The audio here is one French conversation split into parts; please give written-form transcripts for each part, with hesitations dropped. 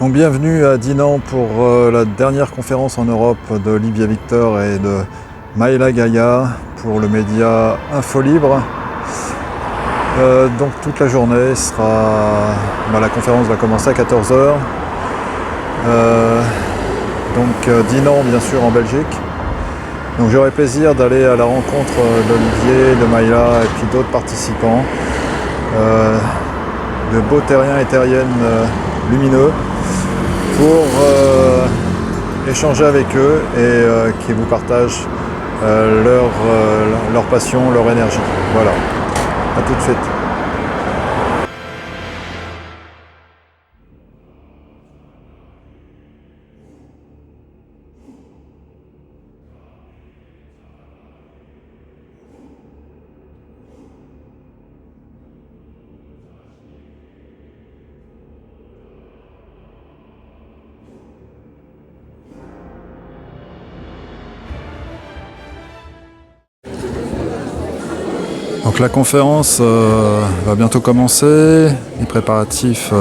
Donc bienvenue à Dinan pour la dernière conférence en Europe de Olivia Victor et de Maëla Gaïa pour le média Info Libre. Donc toute la journée sera... la conférence va commencer à 14 h. Dinan bien sûr en Belgique. Donc j'aurai plaisir d'aller à la rencontre d'Olivier, de Maëla et puis d'autres participants. De beaux terriens et terriennes lumineux pour échanger avec eux et qui vous partagent leur passion, leur énergie. Voilà, à tout de suite. Donc la conférence va bientôt commencer, les préparatifs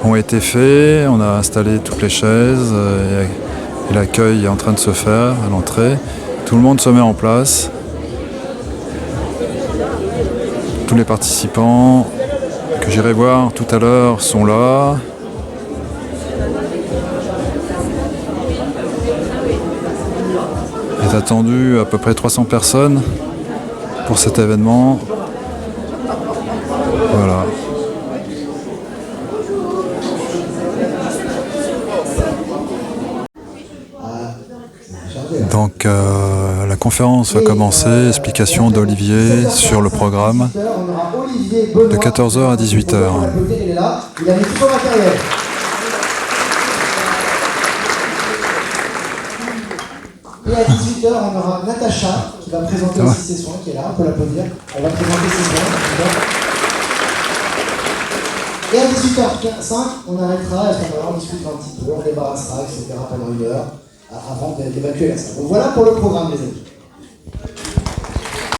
ont été faits, on a installé toutes les chaises et l'accueil est en train de se faire à l'entrée. Tout le monde se met en place. Tous les participants que j'irai voir tout à l'heure sont là. Il est attendu à peu près 300 personnes pour cet événement. Voilà. Donc la conférence va commencer, explication d'Olivier sur le programme de 14 h à 18 h. Et à 18 h, on aura Natacha qui va présenter aussi ses soins, qui est là, on peut l'applaudir. Elle va présenter ses soins. Et à 18h05, on arrêtera, on discutera un petit peu, on débarrassera, etc. pendant une heure, avant d'évacuer la salle. Donc voilà pour le programme, les amis.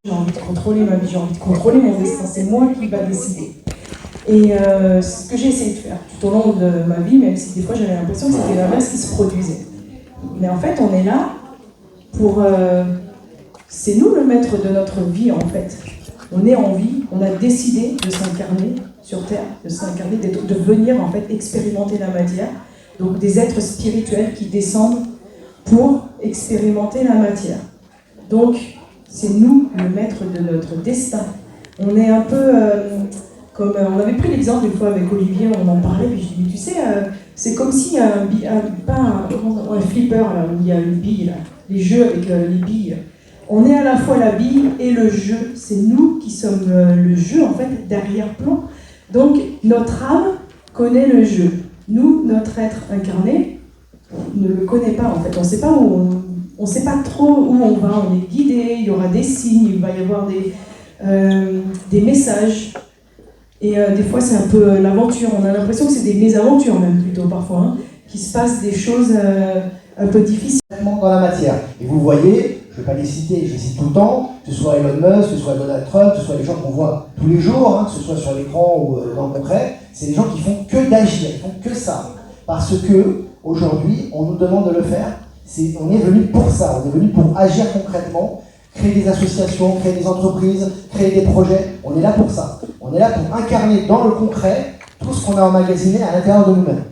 J'ai envie de contrôler ma vie, j'ai envie de contrôler mon destin, c'est moi qui va décider. Et c'est ce que j'ai essayé de faire tout au long de ma vie, même si des fois j'avais l'impression que c'était l'inverse qui se produisait. Mais en fait, on est là pour... c'est nous le maître de notre vie, en fait. On est en vie, on a décidé de s'incarner sur Terre, de s'incarner, de venir, en fait, expérimenter la matière. Donc des êtres spirituels qui descendent pour expérimenter la matière. Donc, c'est nous le maître de notre destin. On est un peu comme... on avait pris l'exemple une fois avec Olivier, on en parlait, puis je dis, mais tu sais, c'est comme si un flipper, là, où il y a une bille, là. Les jeux avec les billes. On est à la fois la bille et le jeu. C'est nous qui sommes le jeu, en fait, d'arrière-plan. Donc, notre âme connaît le jeu. Nous, notre être incarné, ne le connaît pas, en fait. On sait pas on sait pas trop où on va. On est guidé, il y aura des signes, il va y avoir des messages. Et des fois, c'est un peu l'aventure. On a l'impression que c'est des mésaventures, même, plutôt, parfois, hein, qu'il se passe des choses... un peu difficile. Dans la matière. Et vous voyez, je ne vais pas les citer, je les cite tout le temps, que ce soit Elon Musk, que ce soit Donald Trump, que ce soit les gens qu'on voit tous les jours, que ce soit sur l'écran ou dans le concret, c'est des gens qui font que d'agir, ils font que ça. Parce que, aujourd'hui, on nous demande de le faire. On est venu pour ça, on est venu pour agir concrètement, créer des associations, créer des entreprises, créer des projets. On est là pour ça. On est là pour incarner dans le concret tout ce qu'on a emmagasiné à l'intérieur de nous-mêmes.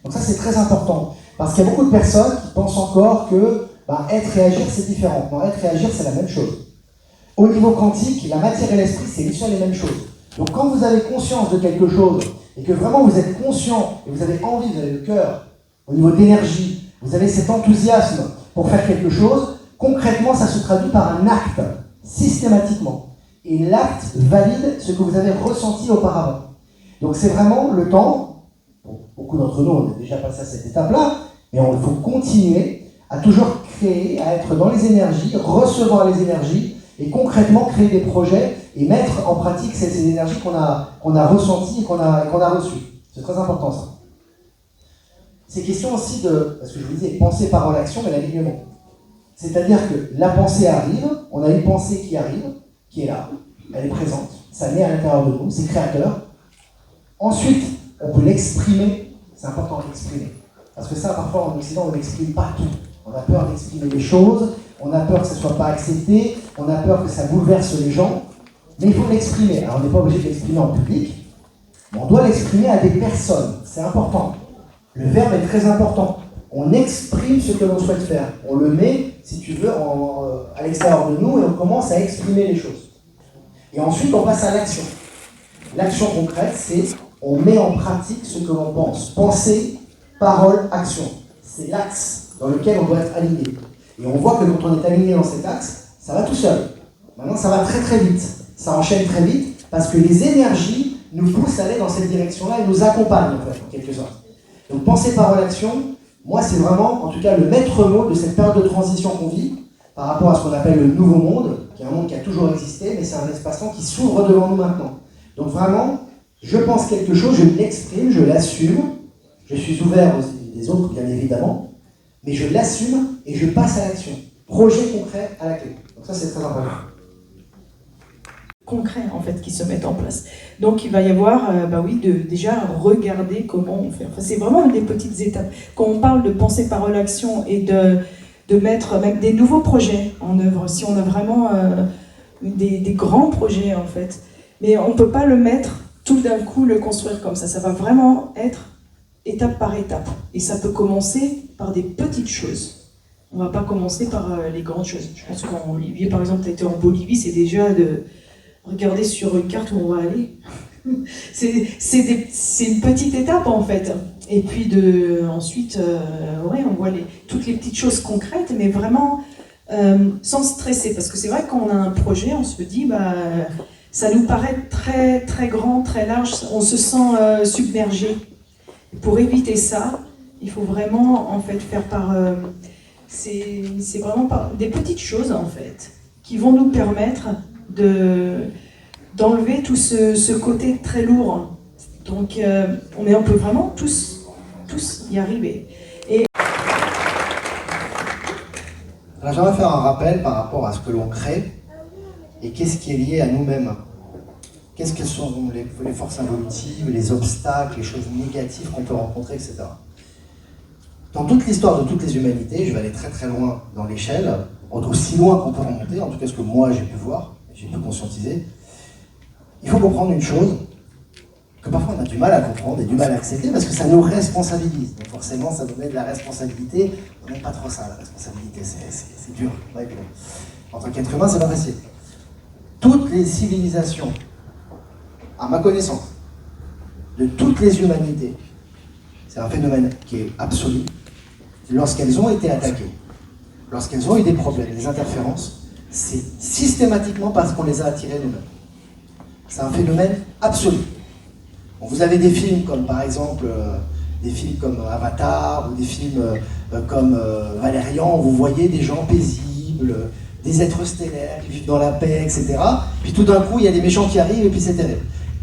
Donc ça, c'est très important. Parce qu'il y a beaucoup de personnes qui pensent encore que être et agir, c'est différent. Non, être et agir, c'est la même chose. Au niveau quantique, la matière et l'esprit, c'est bien sûr les mêmes choses. Donc quand vous avez conscience de quelque chose, et que vraiment vous êtes conscient, et vous avez envie, vous avez le cœur, au niveau d'énergie, vous avez cet enthousiasme pour faire quelque chose, concrètement, ça se traduit par un acte, systématiquement. Et l'acte valide ce que vous avez ressenti auparavant. Donc c'est vraiment le temps. Beaucoup d'entre nous, on est déjà passé à cette étape-là, mais il faut continuer à toujours créer, à être dans les énergies, recevoir les énergies, et concrètement créer des projets et mettre en pratique ces énergies qu'on a ressenties et qu'on a reçues. C'est très important ça. C'est question aussi de, parce que je vous disais, pensée, parole, action, mais l'alignement. C'est-à-dire que la pensée arrive, on a une pensée qui arrive, qui est là, elle est présente, ça naît à l'intérieur de nous, c'est créateur. Ensuite, on peut l'exprimer, c'est important d'exprimer. Parce que ça, parfois, en Occident, on n'exprime pas tout. On a peur d'exprimer les choses, on a peur que ça ne soit pas accepté, on a peur que ça bouleverse les gens, mais il faut l'exprimer. Alors, on n'est pas obligé de l'exprimer en public, mais on doit l'exprimer à des personnes. C'est important. Le verbe est très important. On exprime ce que l'on souhaite faire. On le met, si tu veux, à l'extérieur de nous et on commence à exprimer les choses. Et ensuite, on passe à l'action. L'action concrète, c'est on met en pratique ce que l'on pense. Pensée, parole, action. C'est l'axe dans lequel on doit être aligné. Et on voit que quand on est aligné dans cet axe, ça va tout seul. Maintenant, ça va très très vite. Ça enchaîne très vite parce que les énergies nous poussent à aller dans cette direction-là et nous accompagnent, en fait, en quelque sorte. Donc, pensée, parole, action, moi, c'est vraiment, en tout cas, le maître mot de cette période de transition qu'on vit par rapport à ce qu'on appelle le nouveau monde, qui est un monde qui a toujours existé, mais c'est un espace-temps qui s'ouvre devant nous maintenant. Donc, vraiment, je pense quelque chose, je l'exprime, je l'assume, je suis ouvert aux des autres, bien évidemment, mais je l'assume et je passe à l'action. Projet concret à la clé. Donc ça, c'est très important. Concret, en fait, qui se mettent en place. Donc, il va y avoir, déjà regarder comment on fait. Enfin, c'est vraiment des petites étapes. Quand on parle de pensée, parole, action et de mettre même des nouveaux projets en œuvre, si on a vraiment des grands projets, en fait, mais on ne peut pas le mettre tout d'un coup, le construire comme ça. Ça va vraiment être étape par étape. Et ça peut commencer par des petites choses. On ne va pas commencer par les grandes choses. Je pense qu'en Olivier, par exemple, tu as été en Bolivie, c'est déjà de regarder sur une carte où on va aller. C'est une petite étape, en fait. Et puis ensuite, on voit toutes les petites choses concrètes, mais vraiment sans stresser. Parce que c'est vrai que quand on a un projet, on se dit, ça nous paraît très, très grand, très large, on se sent submergé. Pour éviter ça, il faut vraiment en fait faire par... c'est vraiment par des petites choses en fait, qui vont nous permettre d'enlever tout ce côté très lourd. Donc on peut vraiment tous y arriver. Alors j'aimerais faire un rappel par rapport à ce que l'on crée et qu'est-ce qui est lié à nous-mêmes. Qu'est-ce que sont les forces involutives, les obstacles, les choses négatives qu'on peut rencontrer, etc. Dans toute l'histoire de toutes les humanités, je vais aller très très loin dans l'échelle, aussi loin qu'on peut remonter, en tout cas ce que moi j'ai pu voir, j'ai pu conscientiser, il faut comprendre une chose, que parfois on a du mal à comprendre et du mal à accepter parce que ça nous responsabilise. Donc forcément ça nous met de la responsabilité, on n'aime pas trop ça, la responsabilité, c'est dur. Ouais, bon. En tant qu'être humain, c'est pas facile. Toutes les civilisations, à ma connaissance, de toutes les humanités, c'est un phénomène qui est absolu, lorsqu'elles ont été attaquées, lorsqu'elles ont eu des problèmes, des interférences, c'est systématiquement parce qu'on les a attirées nous-mêmes. C'est un phénomène absolu. Bon, vous avez des films comme par exemple, des films comme Avatar, ou des films comme Valérian, où vous voyez des gens paisibles, des êtres stellaires qui vivent dans la paix, etc. Puis tout d'un coup, il y a des méchants qui arrivent et puis c'est terrible.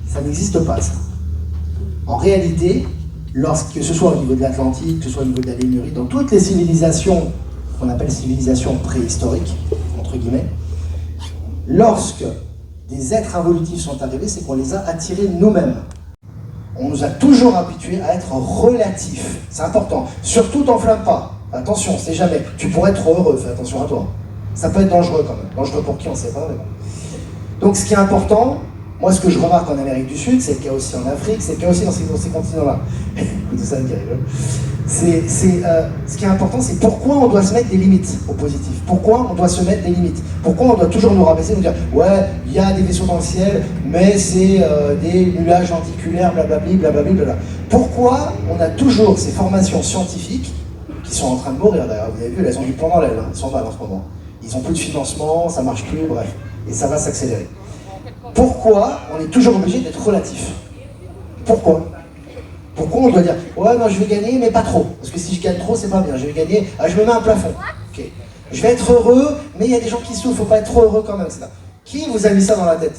Ça n'existe pas, ça. En réalité, que ce soit au niveau de l'Atlantique, que ce soit au niveau de la Lémurie, dans toutes les civilisations qu'on appelle civilisations préhistoriques, entre guillemets, lorsque des êtres involutifs sont arrivés, c'est qu'on les a attirés nous-mêmes. On nous a toujours habitués à être relatifs. C'est important. Surtout, t'enflamme pas. Attention, c'est jamais. Tu pourrais être trop heureux, fais attention à toi. Ça peut être dangereux quand même. Dangereux pour qui, on ne sait pas, mais bon. Donc ce qui est important, moi ce que je remarque en Amérique du Sud, c'est le cas aussi en Afrique, c'est le cas aussi dans ces continents-là. Tout ça qui rigole. Ce qui est important, c'est pourquoi on doit se mettre des limites au positif. Pourquoi on doit se mettre des limites. Pourquoi on doit toujours nous rabaisser, nous dire ouais, il y a des vaisseaux dans le ciel, mais c'est des nuages lenticulaires, blablabli, blablabli, blablabla. Pourquoi on a toujours ces formations scientifiques qui sont en train de mourir d'ailleurs. Vous avez vu, elles ont du plomb dans l'aile, hein. Elles sont mal en ce moment. Ils n'ont plus de financement, ça marche plus, bref. Et ça va s'accélérer. Pourquoi on est toujours obligé d'être relatif? Pourquoi? Pourquoi on doit dire ouais, non, je vais gagner, mais pas trop. Parce que si je gagne trop, c'est pas bien. Je vais gagner, je me mets un plafond. Okay. Je vais être heureux, mais il y a des gens qui souffrent, faut pas être trop heureux quand même. Qui vous a mis ça dans la tête?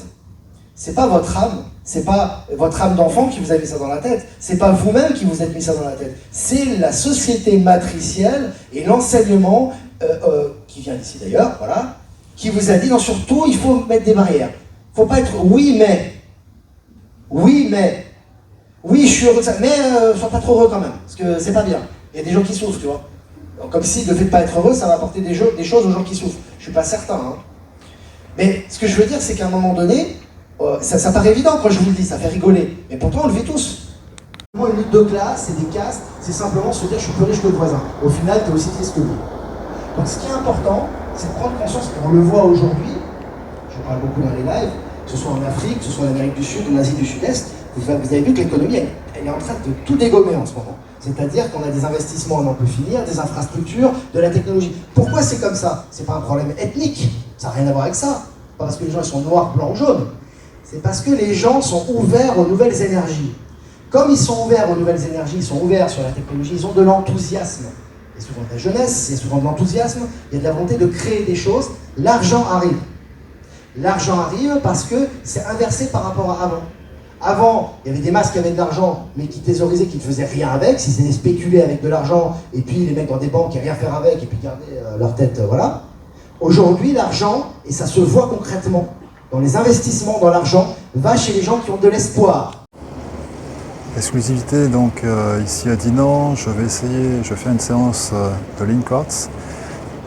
C'est pas votre âme, c'est pas votre âme d'enfant qui vous a mis ça dans la tête, c'est pas vous-même qui vous êtes mis ça dans la tête. C'est la société matricielle et l'enseignement, qui vient d'ici d'ailleurs, voilà, qui vous a dit non, surtout il faut mettre des barrières. Faut pas être oui mais. Oui, je suis heureux de ça, mais sois pas trop heureux quand même, parce que c'est pas bien. Il y a des gens qui souffrent, tu vois. Donc, comme si le fait de pas être heureux, ça va apporter des choses aux gens qui souffrent. Je suis pas certain. Hein. Mais ce que je veux dire, c'est qu'à un moment donné, ça paraît évident quand je vous le dis, ça fait rigoler. Mais pourtant, on le vit tous. Une lutte de classe, c'est des castes, c'est simplement se dire je suis plus riche que le voisin. Au final, tu es aussi triste que lui. Donc ce qui est important, c'est de prendre conscience, et on le voit aujourd'hui, je parle beaucoup dans les lives, que ce soit en Afrique, que ce soit en Amérique du Sud, en Asie du Sud-Est, vous avez vu que l'économie, elle est en train de tout dégommer en ce moment. C'est-à-dire qu'on a des investissements à n'en peut finir, des infrastructures, de la technologie. Pourquoi c'est comme ça? C'est pas un problème ethnique, ça n'a rien à voir avec ça. Pas parce que les gens ils sont noirs, blancs ou jaunes. C'est parce que les gens sont ouverts aux nouvelles énergies. Comme ils sont ouverts aux nouvelles énergies, ils sont ouverts sur la technologie, ils ont de l'enthousiasme. Il y a souvent de la jeunesse, il y a souvent de l'enthousiasme, il y a de la volonté de créer des choses. L'argent arrive. L'argent arrive parce que c'est inversé par rapport à avant. Avant, il y avait des masses qui avaient de l'argent, mais qui thésaurisaient, qui ne faisaient rien avec, si c'était spéculer avec de l'argent, et puis les mecs dans des banques qui n'avaient rien faire avec, et puis garder leur tête, voilà. Aujourd'hui, l'argent, et ça se voit concrètement, dans les investissements dans l'argent, va chez les gens qui ont de l'espoir. Exclusivité donc ici à Dinan, je fais une séance de Lean Quartz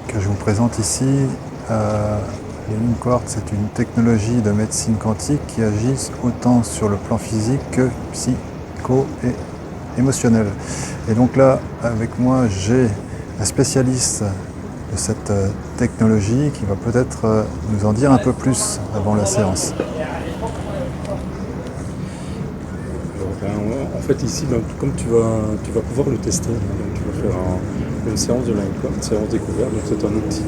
que je vous présente ici. Le Lean Quartz c'est une technologie de médecine quantique qui agit autant sur le plan physique que psycho et émotionnel. Et donc là avec moi j'ai un spécialiste de cette technologie qui va peut-être nous en dire un peu plus avant la séance. En fait ici, comme tu vas pouvoir le tester, donc tu vas faire une séance de Lean Quartz, une séance découverte. Donc c'est un outil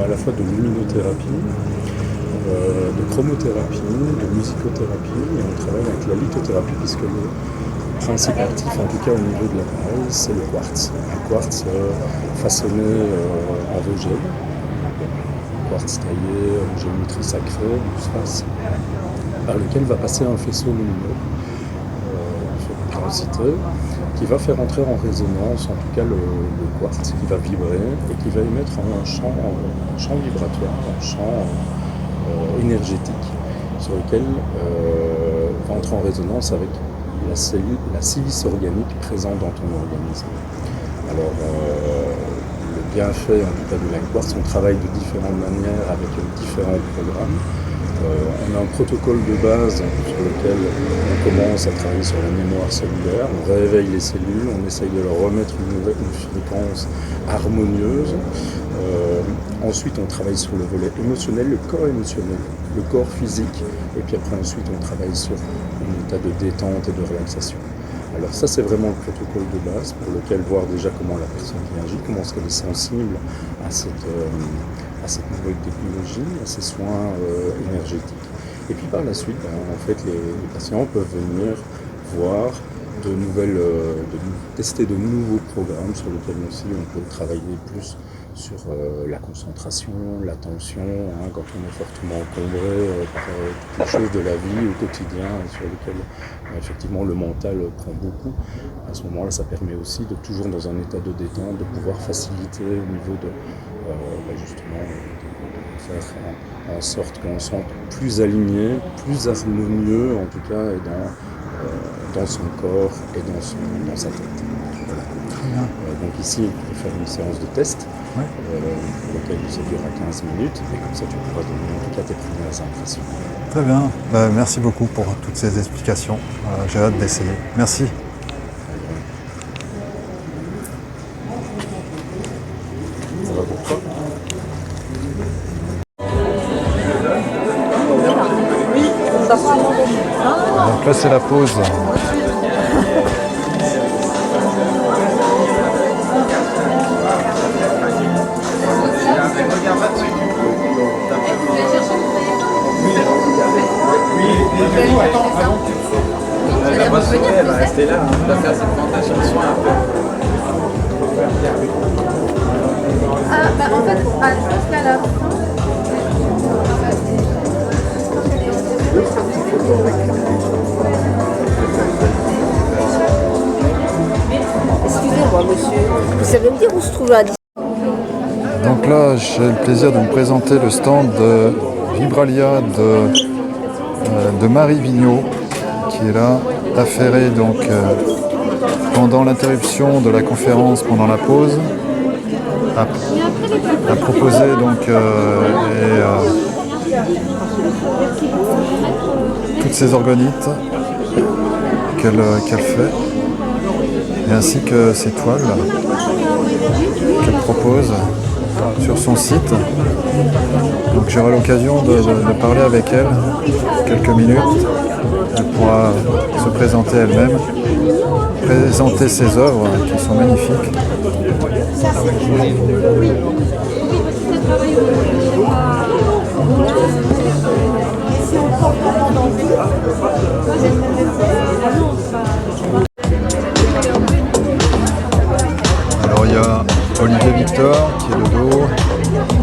à la fois de luminothérapie, de chromothérapie, de musicothérapie, et on travaille avec la lithothérapie puisque le principe actif, en tout cas au niveau de l'appareil, c'est le quartz. Un quartz façonné en vogel, un quartz taillé en géométrie sacrée, par lequel va passer un faisceau lumineux. Qui va faire entrer en résonance en tout cas le quartz, qui va vibrer et qui va émettre un champ vibratoire, un champ énergétique sur lequel va entrer en résonance avec la silice organique présente dans ton organisme. Alors le bienfait en tout cas de Lean Quartz, on travaille de différentes manières avec différents programmes. On a un protocole de base sur lequel on commence à travailler sur la mémoire cellulaire, on réveille les cellules, on essaye de leur remettre une fréquence harmonieuse. Ensuite on travaille sur le volet émotionnel, le corps émotionnel, le corps physique, et puis après ensuite on travaille sur un état de détente et de relaxation. Alors ça c'est vraiment le protocole de base pour lequel voir déjà comment la personne réagit, comment est-ce qu'elle est sensible à cette nouvelle technologie, à ces soins énergétiques. Et puis par la suite, en fait, les patients peuvent venir voir tester de nouveaux programmes sur lesquels aussi on peut travailler plus sur la concentration, l'attention, quand on est fortement encombré par toutes les choses de la vie au quotidien sur lesquelles effectivement le mental prend beaucoup. À ce moment-là, ça permet aussi de toujours dans un état de détente, de pouvoir faciliter au niveau de justement de faire en sorte qu'on se sente plus aligné, plus harmonieux en tout cas dans son corps et dans sa tête. Voilà. Donc ici, on va faire une séance de test pour laquelle ça durera 15 minutes et comme ça tu pourras donner en tout cas tes premières impressions. Très bien, merci beaucoup pour toutes ces explications, j'ai hâte d'essayer. Merci. Ça va pour toi? Donc là c'est la pause. Elle va rester là, on va faire cette présentation de soins un peu. En fait, je pense qu'à la fin. Excusez-moi, monsieur, vous savez me dire où se trouve la distance? Donc là, j'ai le plaisir de vous présenter le stand de Vibralia de Marie Vigneault, qui est là. affairé donc pendant l'interruption de la conférence, pendant la pause, a proposé donc toutes ces organites qu'elle fait, et ainsi que ces toiles qu'elle propose sur son site. Donc j'aurai l'occasion de parler avec elle quelques minutes. Elle pourra se présenter elle-même, présenter ses œuvres qui sont magnifiques. Alors il y a Olivier Victor qui est de dos,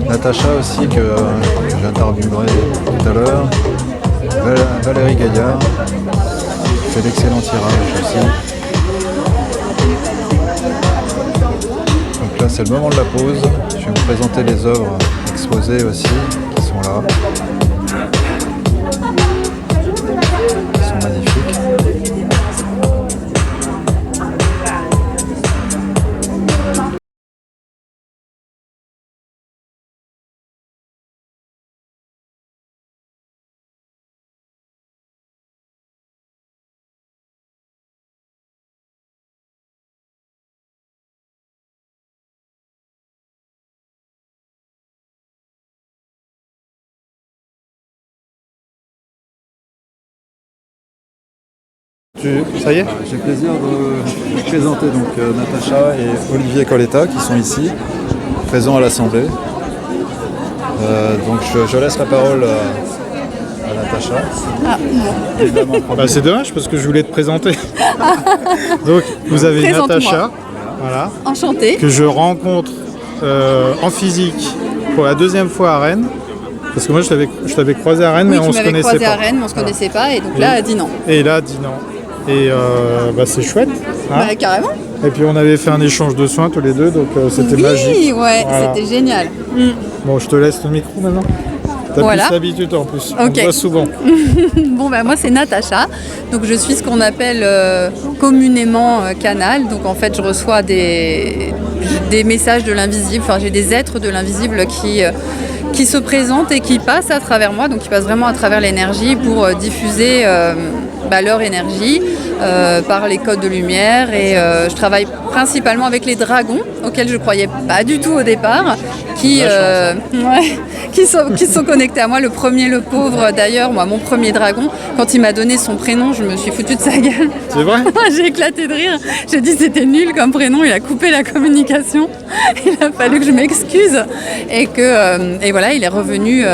Natacha aussi que j'interviewerai tout à l'heure, Valérie Gaillard qui fait d'excellents tirages aussi. Donc là c'est le moment de la pause, je vais vous présenter les œuvres exposées aussi qui sont là, qui sont magnifiques. Ça y est? J'ai le plaisir de vous présenter donc Natacha et Olivier Coletta qui sont ici, présents à l'Assemblée. Donc je laisse la parole à Natacha. Évidemment, Bah, c'est dommage parce que je voulais te présenter. Donc vous avez Présente-moi. Natacha, voilà, Enchantée. que je rencontre en physique pour la deuxième fois à Rennes. Parce que moi je t'avais croisé à Rennes, Oui, mais tu on se m'avais connaissait croisé pas. à Rennes, mais on se Voilà. connaissait pas, et donc là, à Dinan. Et là, Dinan. Et bah, c'est chouette. Hein. Bah, carrément. Et puis on avait fait un échange de soins tous les deux, donc c'était Oui, magique. ouais, Voilà. c'était génial. Bon, je te laisse le micro maintenant. T'as Voilà. plus l'habitude en plus. On Ok. te voit souvent. Bon, bah, moi, c'est Natacha. Donc, je suis ce qu'on appelle communément canal. Donc, en fait, je reçois des messages de l'invisible. Enfin, j'ai des êtres de l'invisible qui se présentent et qui passent à travers moi. Donc, qui passent vraiment à travers l'énergie pour diffuser leur énergie par les codes de lumière. Et je travaille principalement avec les dragons, auxquels je ne croyais pas du tout au départ, qui sont connectés à moi. Le premier, le pauvre d'ailleurs, moi, mon premier dragon, quand il m'a donné son prénom, je me suis foutue de sa gueule. C'est vrai? J'ai éclaté de rire. J'ai dit c'était nul comme prénom, il a coupé la communication. Il a fallu que je m'excuse et voilà, il est revenu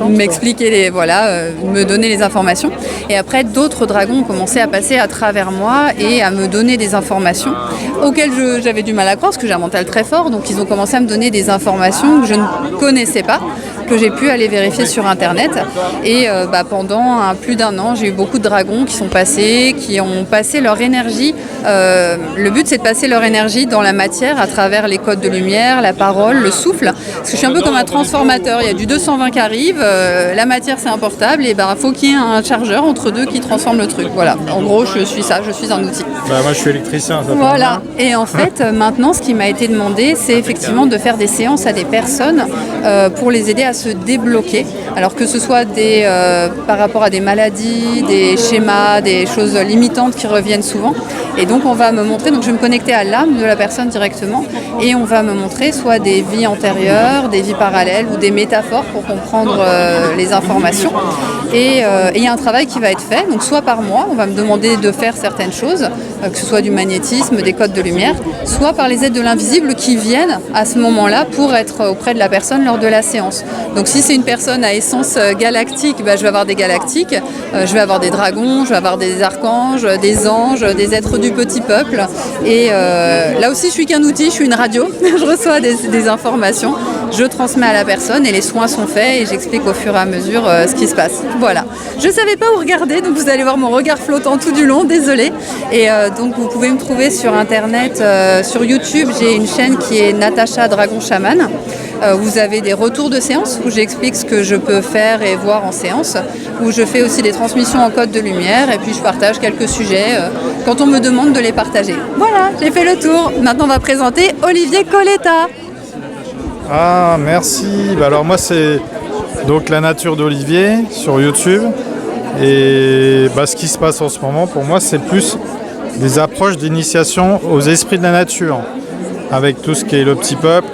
m'expliquer me donner les informations. Et après, d'autres dragons ont commencé à passer à travers moi et à me donner des informations auxquelles j'avais du mal à croire parce que j'ai un mental très fort. Donc ils ont commencé à me donner des informations que je ne connaissais pas, que j'ai pu aller vérifier sur internet. Et pendant plus d'un an, j'ai eu beaucoup de dragons qui sont passés, qui ont passé leur énergie. Le but, c'est de passer leur énergie dans la matière à travers les codes de lumière, la parole, le souffle. Parce que je suis un peu comme un transformateur. Il y a du 220 qui arrive, la matière c'est un portable, et faut qu'il y ait un chargeur entre deux qui transforme le truc. Voilà, en gros, je suis ça, je suis un outil. Bah, moi je suis électricien, ça tombe Voilà, bien. et en fait, maintenant, ce qui m'a été demandé, c'est effectivement de faire des séances à des personnes pour les aider à se débloquer. Alors que ce soit par rapport à des maladies, des schémas, des choses limitantes qui reviennent souvent. Et donc, on va me montrer, donc je vais me connecter à l'âme de la personne directement, et on va me montrer soit des vies antérieures, des vies parallèles ou des métaphores pour comprendre les informations. Et il y a un travail qui va être fait, donc soit par moi, on va me demander de faire certaines choses, que ce soit du magnétisme, des codes de lumière, soit par les aides de l'invisible qui viennent à ce moment-là pour être auprès de la personne lors de la séance. Donc si c'est une personne à essence galactique, je vais avoir des galactiques, je vais avoir des dragons, je vais avoir des archanges, des anges, des êtres du petit peuple. Et là aussi, je suis qu'un outil, je suis une radio, je reçois des informations, je transmets à la personne et les soins sont faits et j'explique au fur et à mesure ce qui se passe. Voilà. Je ne savais pas où regarder, donc vous allez voir mon regard flottant tout du long, désolée. Et donc vous pouvez me trouver sur internet, sur YouTube, j'ai une chaîne qui est Natacha Dragon Chaman. Vous avez des retours de séances où j'explique ce que je peux faire et voir en séance, où je fais aussi des transmissions en code de lumière et puis je partage quelques sujets quand on me demande de les partager. Voilà, j'ai fait le tour. Maintenant on va présenter Olivier Coletta. Ah, merci. Bah alors moi c'est donc La Nature d'Olivier sur YouTube. Et bah, ce qui se passe en ce moment pour moi c'est plus des approches d'initiation aux esprits de la nature. Avec tout ce qui est le petit peuple,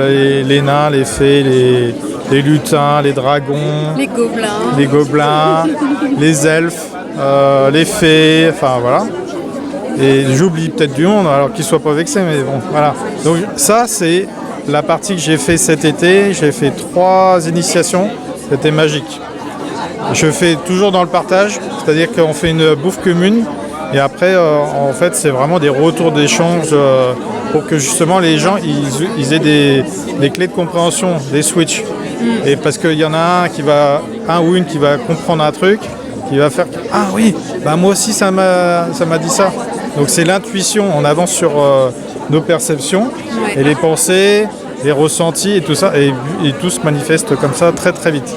les nains, les fées, les lutins, les dragons, les gobelins, les elfes, les fées, enfin voilà. Et j'oublie peut-être du monde, alors qu'ils ne soient pas vexés, mais bon, voilà. Donc ça, c'est la partie que j'ai fait cet été. J'ai fait 3 initiations, c'était magique. Je fais toujours dans le partage, c'est-à-dire qu'on fait une bouffe commune. Et après, en fait, c'est vraiment des retours d'échange pour que justement les gens ils aient des clés de compréhension, des switches. Et parce qu'il y en a un ou une qui va comprendre un truc, qui va faire « Ah oui, bah moi aussi ça m'a dit ça ». Donc c'est l'intuition, on avance sur nos perceptions et les pensées, les ressentis et tout ça, et tout se manifeste comme ça très très vite.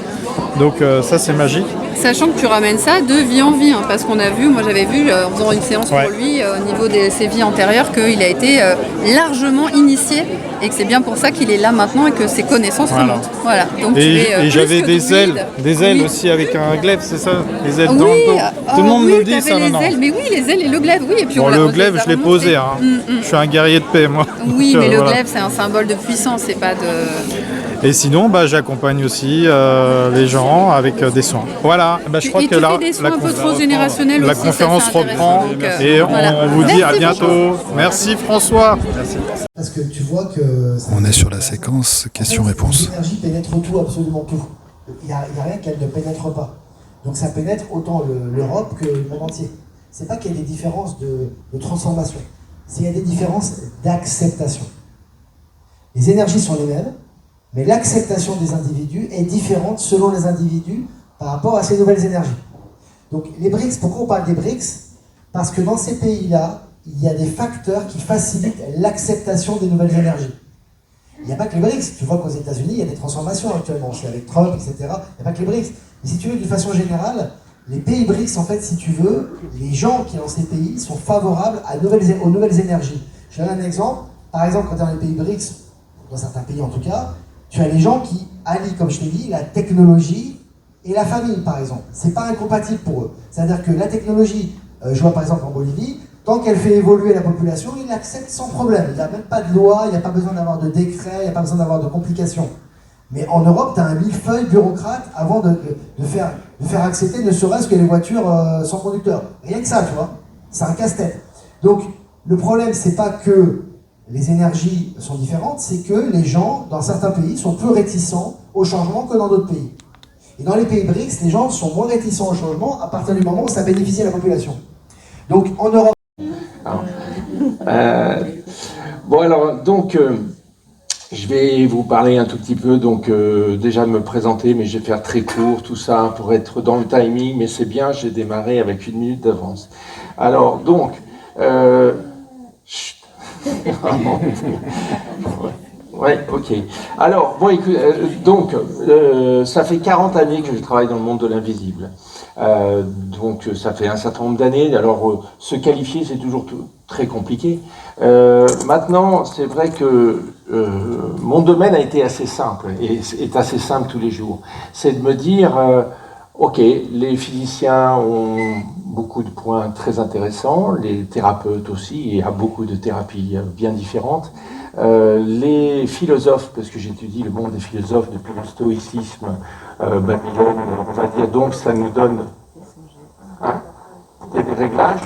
Donc ça c'est magique. Sachant que tu ramènes ça de vie en vie, hein, parce qu'on a vu, moi j'avais vu en faisant une séance pour lui au niveau de ses vies antérieures qu'il a été largement initié et que c'est bien pour ça qu'il est là maintenant et que ses connaissances remontent. Voilà. Donc, et j'avais des ailes aussi avec un glaive, c'est ça? Les ailes dans le dos. Tout le monde me le dit ça maintenant. Mais oui, les ailes et le glaive, oui. Et puis bon, le glaive, je l'ai posé. Hein. Je suis un guerrier de paix, moi. Oui, mais le glaive, c'est un symbole de puissance, c'est pas de... Et sinon, bah, j'accompagne aussi les gens avec des soins. Voilà, bah, je crois que là, la conférence reprend et on vous dit à bientôt. Merci François. Merci. Parce que tu vois que... On est sur la séquence questions-réponses. L'énergie pénètre tout, absolument tout. Il n'y a rien qu'elle ne pénètre pas. Donc ça pénètre autant l'Europe que le monde entier. C'est pas qu'il y a des différences de transformation, c'est qu'il y a des différences d'acceptation. Les énergies sont les mêmes, mais l'acceptation des individus est différente selon les individus par rapport à ces nouvelles énergies. Donc les BRICS, pourquoi on parle des BRICS? Parce que dans ces pays-là, il y a des facteurs qui facilitent l'acceptation des nouvelles énergies. Il n'y a pas que les BRICS. Tu vois qu'aux États-Unis, il y a des transformations actuellement, aussi avec Trump, etc. Il n'y a pas que les BRICS. Mais si tu veux, d'une façon générale, les pays BRICS, en fait, si tu veux, les gens qui sont dans ces pays sont favorables aux nouvelles énergies. Je donne un exemple. Par exemple, quand tu es dans les pays BRICS, dans certains pays en tout cas, tu as les gens qui allient, comme je t'ai dit, la technologie et la famille, par exemple. C'est pas incompatible pour eux. C'est-à-dire que la technologie, je vois par exemple en Bolivie, tant qu'elle fait évoluer la population, ils l'acceptent sans problème. Il n'y a même pas de loi, il n'y a pas besoin d'avoir de décret, il n'y a pas besoin d'avoir de complications. Mais en Europe, tu as un millefeuille bureaucrate avant de faire accepter ne serait-ce que les voitures sans conducteur. Rien que ça, tu vois. C'est un casse-tête. Donc, le problème, c'est pas que les énergies sont différentes, c'est que les gens, dans certains pays, sont plus réticents au changement que dans d'autres pays. Et dans les pays BRICS, les gens sont moins réticents au changement à partir du moment où ça bénéficie à la population. Donc, en Europe... Bon alors, donc, je vais vous parler un tout petit peu, donc déjà de me présenter, mais je vais faire très court, tout ça, pour être dans le timing, mais c'est bien, j'ai démarré avec 1 minute d'avance. Alors, donc, ouais, ok. Alors, bon, écoute, donc, ça fait 40 années que je travaille dans le monde de l'invisible. Donc, ça fait un certain nombre d'années. Alors, se qualifier, c'est toujours très compliqué. Maintenant, c'est vrai que mon domaine a été assez simple, et est assez simple tous les jours. C'est de me dire, ok, les physiciens ont beaucoup de points très intéressants, les thérapeutes aussi, et il y a beaucoup de thérapies bien différentes. Les philosophes, parce que j'étudie le monde des philosophes depuis le stoïcisme, Babylone, on va dire, donc ça nous donne... Hein, il y a des réglages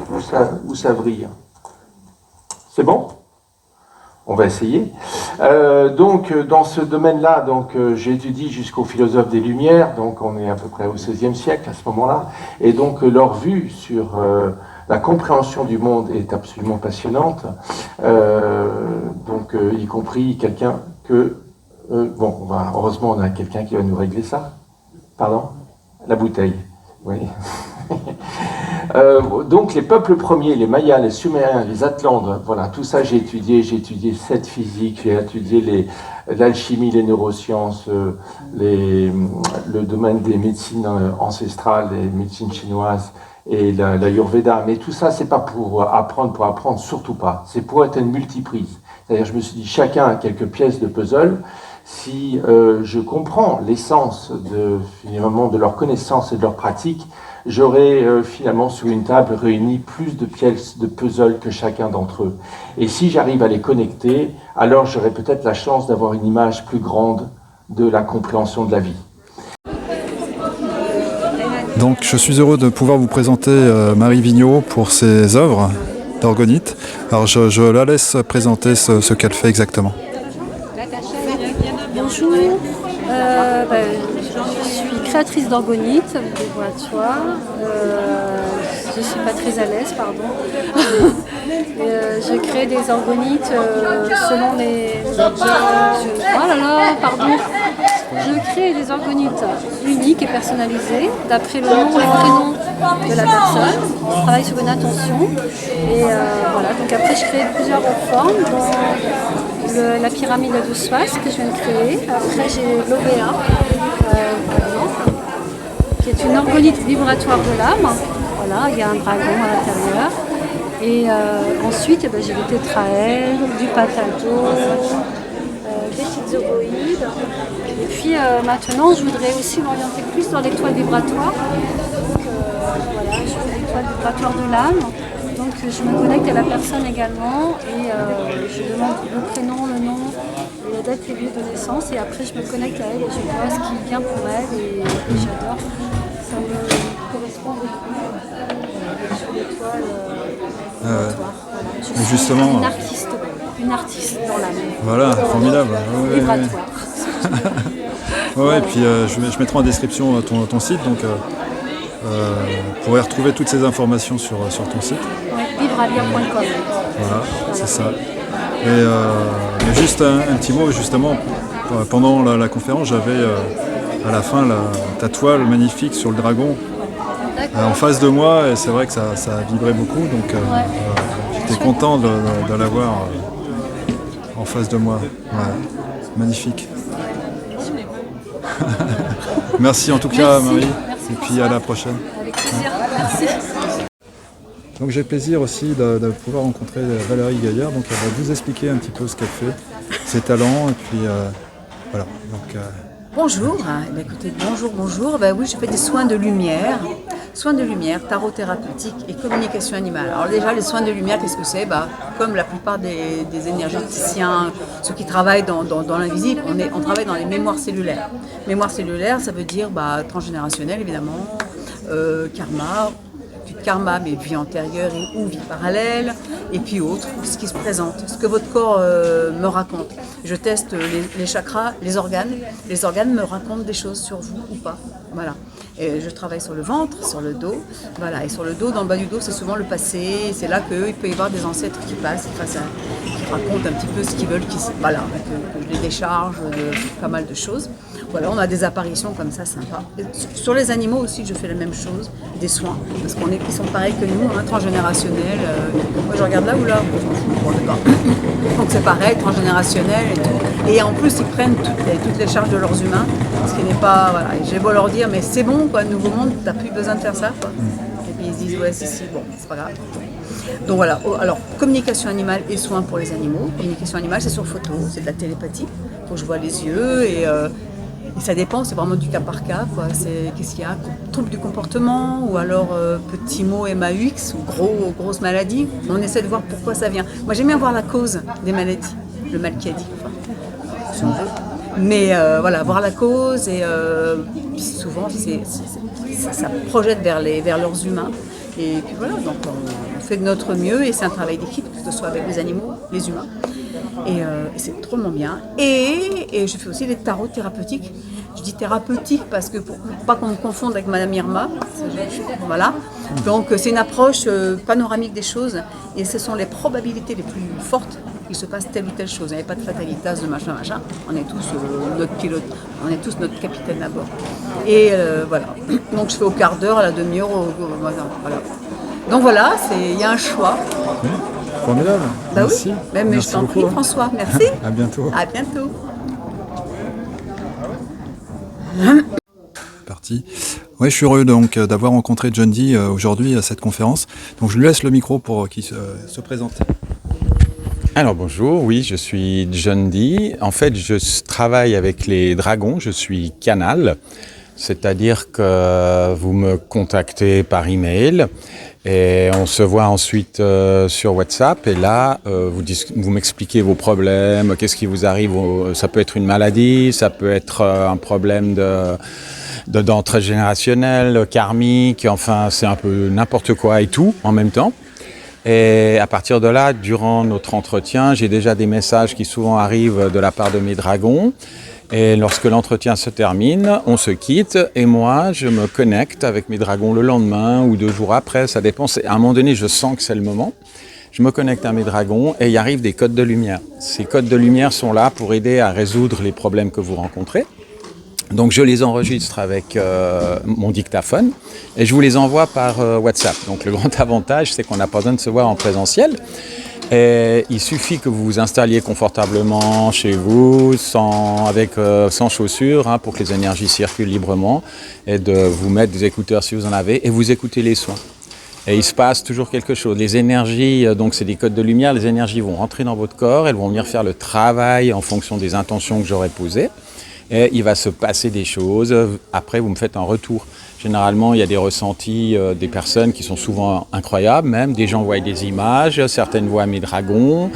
où ça vrille. C'est bon? On va essayer. Donc, dans ce domaine-là, j'étudie jusqu'aux philosophes des Lumières, donc on est à peu près au XVIe siècle à ce moment-là, et donc leur vue sur la compréhension du monde est absolument passionnante, y compris quelqu'un que Bon, heureusement, on a quelqu'un qui va nous régler ça. Pardon? La bouteille. Oui. Donc les peuples premiers, les Mayas, les Sumériens, les Atlantes, voilà, tout ça j'ai étudié 7 physiques, j'ai étudié l'alchimie, les neurosciences, le domaine des médecines ancestrales, des médecines chinoises et l'Ayurveda. Mais tout ça, c'est pas pour apprendre, surtout pas. C'est pour être une multiprise. C'est-à-dire, je me suis dit, chacun a quelques pièces de puzzle. Si je comprends l'essence finalement de leur connaissance et de leur pratique, j'aurai finalement sur une table réuni plus de pièces de puzzle que chacun d'entre eux. Et si j'arrive à les connecter, alors j'aurai peut-être la chance d'avoir une image plus grande de la compréhension de la vie. Donc je suis heureux de pouvoir vous présenter Marie Vigneault pour ses œuvres d'orgonite. Alors je la laisse présenter ce qu'elle fait exactement. Bonjour, je suis créatrice d'orgonite vibratoire. Je ne suis pas très à l'aise, pardon. Je crée des orgonites selon les... Oh là là, pardon. Je crée des orgonites uniques et personnalisées d'après le nom et le prénom de la personne. Je travaille sur une intention. Et voilà, donc après je crée plusieurs formes, dont la pyramide à 12 faces que je viens de créer. Après j'ai l'OVA, par exemple, qui est une orgonite vibratoire de l'âme. Voilà, il y a un dragon à l'intérieur. Et ensuite, j'ai des tétraèdres, du patado, des petites ovoïdes. Et puis maintenant, je voudrais aussi m'orienter plus dans l'étoile vibratoire. Donc voilà, je fais l'étoile vibratoire de l'âme. Donc je me connecte à la personne également et je demande le prénom, le nom, la date et lieu de naissance. Et après, je me connecte à elle et je vois ce qui est bien pour elle. Et j'adore. Ça me correspond beaucoup. Sur l'étoile vibratoire. Voilà. Je suis justement, une artiste dans l'âme. Voilà, formidable. Vibratoire. Ouais, et puis je mettrai en description ton site, donc vous pourrez retrouver toutes ces informations sur ton site. Ouais, vivrealire.com. Voilà, c'est ça. Mais juste un petit mot, justement, pendant la conférence, j'avais à la fin ta toile magnifique sur le dragon en face de moi, et c'est vrai que ça a vibré beaucoup, donc j'étais content de l'avoir en face de moi. Ouais. Magnifique. Merci en tout cas, Marie, et puis à la prochaine. Avec plaisir, merci. Donc j'ai le plaisir aussi de pouvoir rencontrer Valérie Gaillard, donc elle va vous expliquer un petit peu ce qu'elle fait, ses talents, et puis voilà. Donc, Bonjour, écoutez, bonjour. Oui, je fais des soins de lumière, tarot thérapeutique et communication animale. Alors déjà, les soins de lumière, qu'est-ce que c'est? Comme la plupart des énergéticiens, ceux qui travaillent dans l'invisible, on travaille dans les mémoires cellulaires. Mémoire cellulaire, ça veut dire transgénérationnel évidemment, karma, mais vie antérieure ou vie parallèle, et puis autres, ce qui se présente, ce que votre corps me raconte. Je teste les chakras, les organes me racontent des choses sur vous ou pas. Voilà. Et je travaille sur le ventre, sur le dos, voilà. Et sur le dos, dans le bas du dos, c'est souvent le passé. C'est là qu'il peut y avoir des ancêtres qui passent, qui racontent un petit peu ce qu'ils veulent, que je les décharge de pas mal de choses. Voilà, on a des apparitions comme ça, sympa. Et sur les animaux aussi, je fais la même chose, des soins, parce qu'ils sont pareils que nous, transgénérationnels. Moi, je regarde là ou là, bon, d'accord. Donc c'est pareil, transgénérationnel et tout. Et en plus, ils prennent toutes les charges de leurs humains, ce qui n'est pas... Voilà. J'ai beau leur dire, mais c'est bon, quoi, nouveau monde, t'as plus besoin de faire ça, quoi. Et puis ils se disent, ouais, si, bon, c'est pas grave. Donc voilà, alors communication animale et soins pour les animaux. Communication animale, c'est sur photo, c'est de la télépathie. Il faut que je vois les yeux et ça dépend, c'est vraiment du cas par cas, quoi. Qu'est-ce qu'il y a? Trouble du comportement ou alors petit mot MAUX ou grosse maladie. On essaie de voir pourquoi ça vient. Moi j'aime bien voir la cause des maladies, le mal qui a dit. Si on veut. Mais voilà, voir la cause et souvent ça projette vers leurs humains. Et puis voilà, donc on fait de notre mieux et c'est un travail d'équipe, que ce soit avec les animaux, les humains. Et c'est drôlement bien. Et je fais aussi des tarots thérapeutiques. Je dis thérapeutique parce que pour pas qu'on me confonde avec Madame Irma. Voilà. Donc c'est une approche panoramique des choses et ce sont les probabilités les plus fortes, qu'il se passe telle ou telle chose. Il n'y avait pas de fatalitas, de machin, machin. On est tous notre pilote, on est tous notre capitaine à bord. Et voilà. Donc je fais au quart d'heure, à la demi-heure, voilà. Donc voilà, il y a un choix. Formidable. Bah Merci. oui, mais Merci je t'en prie, beaucoup. François. Merci. À bientôt. À bientôt. Parti. Oui, je suis heureux donc d'avoir rencontré John Dee aujourd'hui à cette conférence. Donc je lui laisse le micro pour qu'il se présente. Alors bonjour, oui, je suis John Dee. En fait, je travaille avec les dragons, je suis canal, c'est-à-dire que vous me contactez par email et on se voit ensuite sur WhatsApp et là, vous m'expliquez vos problèmes, qu'est-ce qui vous arrive, ça peut être une maladie, ça peut être un problème d'entrée générationnelle, karmique, enfin c'est un peu n'importe quoi et tout en même temps. Et à partir de là, durant notre entretien, j'ai déjà des messages qui souvent arrivent de la part de mes dragons. Et lorsque l'entretien se termine, on se quitte et moi, je me connecte avec mes dragons le lendemain ou 2 jours après, ça dépend. À un moment donné, je sens que c'est le moment. Je me connecte à mes dragons et il arrive des codes de lumière. Ces codes de lumière sont là pour aider à résoudre les problèmes que vous rencontrez. Donc je les enregistre avec mon dictaphone et je vous les envoie par WhatsApp. Donc le grand avantage, c'est qu'on n'a pas besoin de se voir en présentiel. Et il suffit que vous vous installiez confortablement chez vous, sans chaussures, hein, pour que les énergies circulent librement, et de vous mettre des écouteurs si vous en avez, et vous écoutez les soins. Et il se passe toujours quelque chose. Les énergies, donc c'est des codes de lumière, les énergies vont rentrer dans votre corps, elles vont venir faire le travail en fonction des intentions que j'aurai posées. Et il va se passer des choses. Après, vous me faites un retour. Généralement, il y a des ressentis des personnes qui sont souvent incroyables, même. Des gens voient des images, certaines voient mes dragons,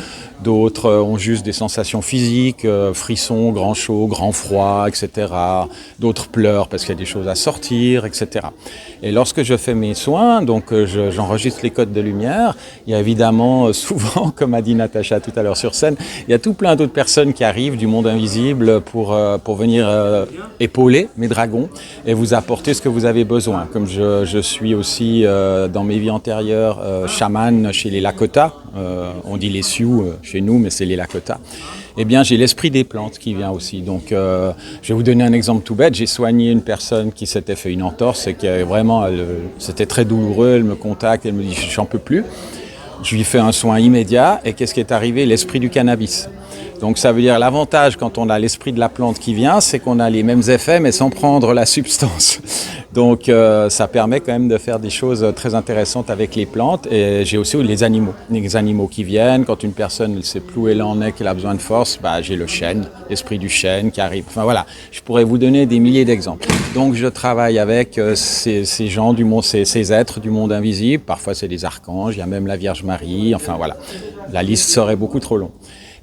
d'autres ont juste des sensations physiques, frissons, grand chaud, grand froid, etc. D'autres pleurent parce qu'il y a des choses à sortir, etc. Et lorsque je fais mes soins, donc j'enregistre les codes de lumière, il y a évidemment souvent, comme a dit Natacha tout à l'heure sur scène, il y a tout plein d'autres personnes qui arrivent du monde invisible pour venir épauler mes dragons et vous apporter ce que vous avez besoin. Comme je suis aussi dans mes vies antérieures chaman chez les Lakota, on dit les Sioux chez nous, mais c'est les Lakota. Eh bien, j'ai l'esprit des plantes qui vient aussi. Donc, je vais vous donner un exemple tout bête. J'ai soigné une personne qui s'était fait une entorse et qui vraiment, c'était très douloureux. Elle me contacte, elle me dit « j'en peux plus ». Je lui fais un soin immédiat et qu'est-ce qui est arrivé? L'esprit du cannabis. Donc ça veut dire l'avantage quand on a l'esprit de la plante qui vient, c'est qu'on a les mêmes effets mais sans prendre la substance. Donc ça permet quand même de faire des choses très intéressantes avec les plantes. Et j'ai aussi les animaux qui viennent. Quand une personne ne sait plus où elle en est, qu'elle a besoin de force, j'ai le chêne, l'esprit du chêne qui arrive. Enfin voilà, je pourrais vous donner des milliers d'exemples. Donc je travaille avec ces gens du monde, ces êtres du monde invisible. Parfois c'est des archanges, il y a même la Vierge Marie. Enfin voilà, la liste serait beaucoup trop longue.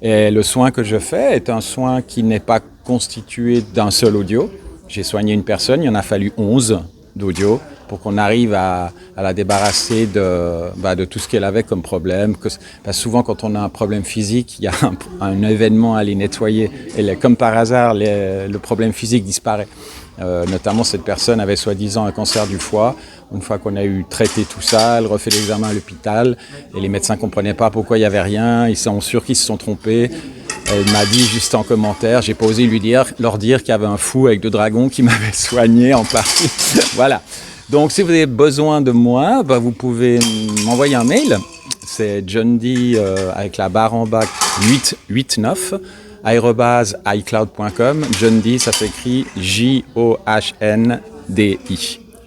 Et le soin que je fais est un soin qui n'est pas constitué d'un seul audio. J'ai soigné une personne, il en a fallu 11 d'audio pour qu'on arrive à la débarrasser de tout ce qu'elle avait comme problème. Souvent, quand on a un problème physique, il y a un événement à aller nettoyer. Et comme par hasard, le problème physique disparaît. Notamment, cette personne avait soi-disant un cancer du foie. Une fois qu'on a eu traité tout ça, elle refait l'examen à l'hôpital et les médecins ne comprenaient pas pourquoi il n'y avait rien. Ils sont sûrs qu'ils se sont trompés. Elle m'a dit juste en commentaire, j'ai pas osé leur dire qu'il y avait un fou avec 2 dragons qui m'avait soigné en partie. Voilà. Donc si vous avez besoin de moi, vous pouvez m'envoyer un mail. C'est John Dee avec la barre en bas 889 @icloud.com. John Dee, ça s'écrit Johndi.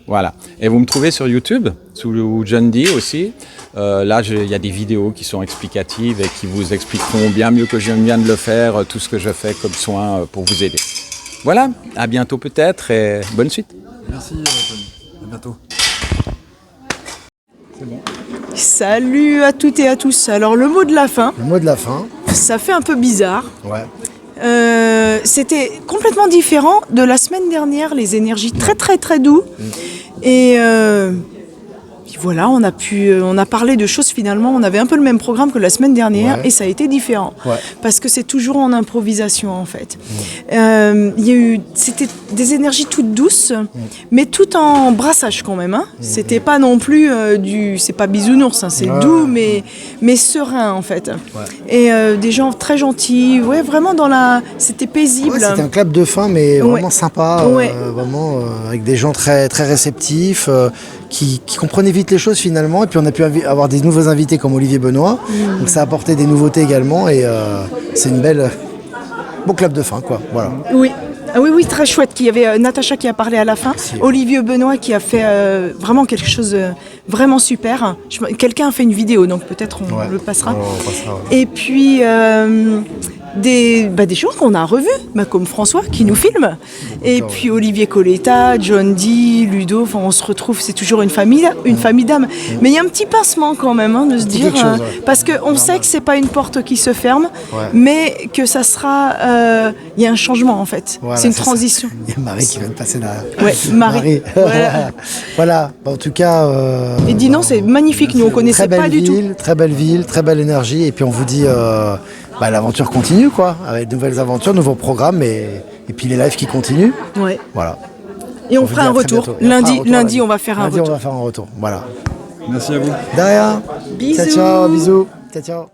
Voilà. Et vous me trouvez sur YouTube, sous John Dee aussi. Là, il y a des vidéos qui sont explicatives et qui vous expliqueront bien mieux que je viens de le faire, tout ce que je fais comme soin pour vous aider. Voilà, à bientôt peut-être et bonne suite. Merci, Tony. À bientôt. C'est bon. Salut à toutes et à tous. Alors, le mot de la fin. Le mot de la fin. Ça fait un peu bizarre. Ouais. C'était complètement différent de la semaine dernière, les énergies très très très doux. Et Puis voilà, on a parlé de choses finalement, on avait un peu le même programme que la semaine dernière et ça a été différent. Parce que c'est toujours en improvisation en fait. C'était des énergies toutes douces, mais tout en brassage quand même. Hein. C'était pas non plus c'est pas bisounours, hein, c'est doux mais serein en fait. Et des gens très gentils, vraiment c'était paisible. C'était un clap de fin mais vraiment sympa, vraiment avec des gens très, très réceptifs. Qui comprenaient vite les choses finalement, et puis on a pu avoir des nouveaux invités comme Olivier Benoît, donc ça a apporté des nouveautés également, et c'est une bon clap de fin quoi, voilà. Oui. Ah oui, très chouette. Il y avait Natacha qui a parlé à la fin, Olivier Benoît qui a fait vraiment quelque chose de vraiment super. Quelqu'un a fait une vidéo, donc peut-être on le passera. Et puis des gens qu'on a revus, comme François qui nous filme, et puis Olivier Coletta, John Dee, Ludo, on se retrouve, c'est toujours une famille d'âmes. Mais il y a un petit pincement quand même de se dire, parce qu'on sait que c'est pas une porte qui se ferme, mais que ça sera, il y a un changement en fait, c'est une transition. Il y a Marie qui vient de passer derrière. Ouais, Marie. Voilà. En tout cas... Et Dinan, c'est magnifique, nous on connaissait pas du tout. Très belle ville, très belle énergie, et puis on vous dit... l'aventure continue quoi, avec de nouvelles aventures, nouveaux programmes et puis les lives qui continuent. Voilà. Et on fera un retour. Lundi, on va faire un retour. On va faire un retour. Voilà. Merci à vous. Derrière. Bisous. Ciao, bisous. Ciao.